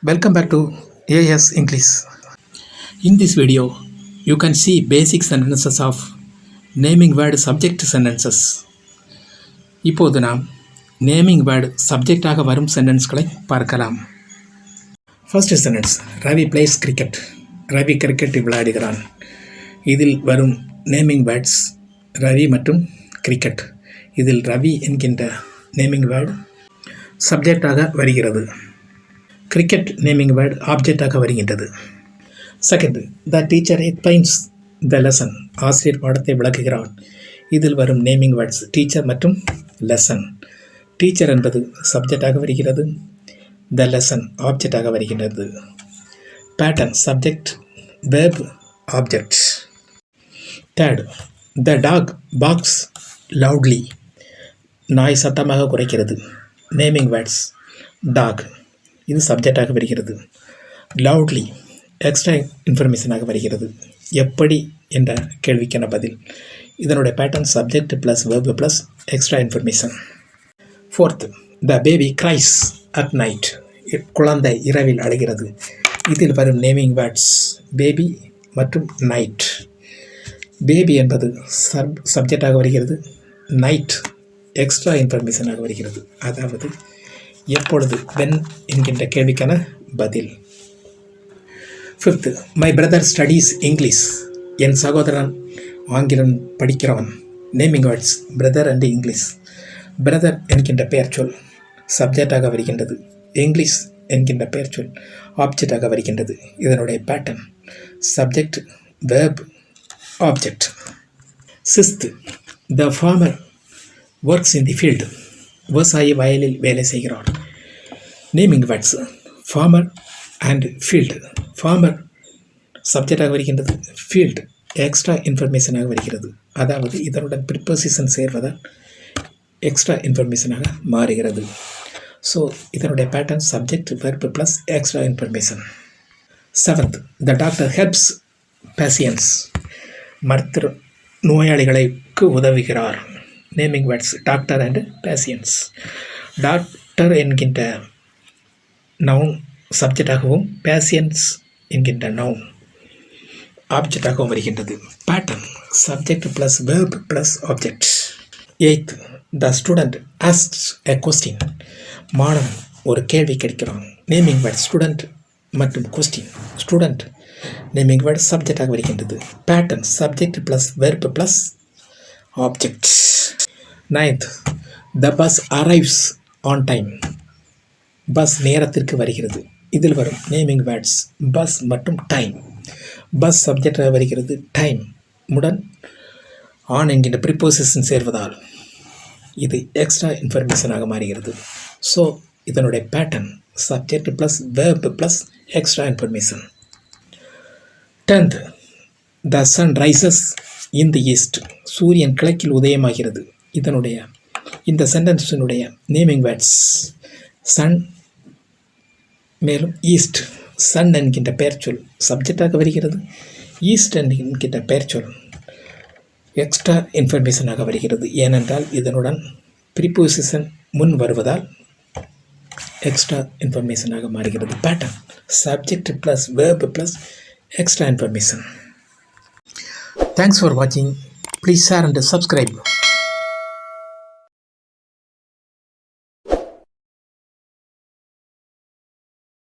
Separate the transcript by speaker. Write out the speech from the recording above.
Speaker 1: Welcome back to AS English. In this video, you can see basic sentences of naming word subject sentences. இப்போது நாம் naming word சப்ஜெக்டாக வரும் சென்டென்ஸ்களை பார்க்கலாம். First sentence, Ravi plays cricket. Ravi cricket விளையாடுகிறான். இதில் வரும் naming words Ravi மற்றும் கிரிக்கெட். இதில் ரவி என்கின்ற நேமிங் வேர்டு சப்ஜெக்டாக வருகிறது. கிரிக்கெட் நேமிங் வேர்டு ஆப்ஜெக்டாக வருகின்றது. Second, the teacher explains the lesson. ஆசிரியர் பாடத்தை விளக்குகிறான். இதில் வரும் நேமிங் வேர்ட்ஸ் டீச்சர் மற்றும் லெசன். டீச்சர் என்பது சப்ஜெக்டாக வருகிறது. த லெசன் ஆப்ஜெக்டாக வருகின்றது. Pattern, subject verb object. Third, the dog barks loudly. நாய் சத்தமாக குறைக்கிறது. நேமிங் வேர்ட்ஸ் டாக், இது சப்ஜெக்டாக வருகிறது. லவுட்லி எக்ஸ்ட்ரா இன்ஃபர்மேஷனாக வருகிறது. எப்படி என்ற கேள்விக்கான பதில். இதனுடைய pattern subject plus verb plus extra information. Fourth, the baby cries at night. குழந்தை இரவில் அழுகிறது. இதில் வரும் நேமிங் வேர்ட்ஸ் பேபி மற்றும் நைட். பேபி என்பது சப்ஜெக்டாக வருகிறது. நைட் எக்ஸ்ட்ரா இன்ஃபர்மேஷனாக வருகிறது. அதாவது எப்பொழுது, வென் என்கின்ற கேள்விக்கான பதில். Fifth, my brother studies English. என் சகோதரன் ஆங்கிலம் படிக்கிறவன். Naming words brother and English. Brother என்கின்ற பெயர் சொல் சப்ஜெக்டாக வருகின்றது. இங்கிலீஷ் என்கின்ற பெயர் சொல் ஆப்ஜெக்டாக வருகின்றது. இதனுடைய pattern subject verb object. Sixth, the farmer works in the field. விவசாயி வயலில் வேலை செய்கிறார். Naming words farmer and field. Farmer சப்ஜெக்டாக வருகின்றது. ஃபீல்டு எக்ஸ்ட்ரா இன்ஃபர்மேஷனாக வருகிறது. அதாவது இதனுடன் ப்ரிப்போசிஷன் சேர்வதால் எக்ஸ்ட்ரா இன்ஃபர்மேஷனாக மாறுகிறது. ஸோ இதனுடைய pattern subject verb plus extra information. Seventh, the doctor helps patients. மருத்துவர் நோயாளிகளுக்கு உதவுகிறார். Naming words doctor and patients. Doctor என்கின்ற நவுன் சப்ஜெக்டாகவும் பேஷியன்ஸ் என்கின்ற நவுன் ஆப்ஜெக்டாகவும் வருகின்றது. Pattern subject plus verb plus object. Eighth, the student asks a question. மாணவன் ஒரு கேள்வி கேட்கிறான். நேமிங் வேர்ட் ஸ்டூடெண்ட் மற்றும் கொஸ்டின். ஸ்டூடெண்ட் நேமிங் வேர்ட் சப்ஜெக்டாக வருகின்றது. Pattern subject plus verb plus object. Ninth, the bus arrives on time. Bus நேரத்திற்கு வருகிறது. இதில் வரும் நேமிங் வேர்ட்ஸ் பஸ் மற்றும் டைம். பஸ் சப்ஜெக்டாக வருகிறது. டைம் உடன் ஆன் என்கின்ற ப்ரிப்போசிஷன் சேர்வதால் இது எக்ஸ்ட்ரா இன்ஃபர்மேஷனாக மாறுகிறது. ஸோ இதனுடைய pattern subject plus verb plus extra information. Tenth, the sun rises in the east. சூரியன் கிழக்கில் உதயமாகிறது. இந்த சென்டென்ஸினுடைய நேமிங் வேர்ட்ஸ் சன் மேலும் ஈஸ்ட். சன் என்கின்ற பெயர் சொல் சப்ஜெக்டாக வருகிறது. ஈஸ்ட் என்கின்ற பெயர் சொல் எக்ஸ்ட்ரா இன்ஃபர்மேஷனாக வருகிறது. ஏனென்றால் இதனுடன் ப்ரிப்போசிஷன் முன் வருவதால் எக்ஸ்ட்ரா இன்ஃபர்மேஷனாக மாறுகிறது. Pattern subject plus verb plus extra information. Thanks for watching. Please share and subscribe.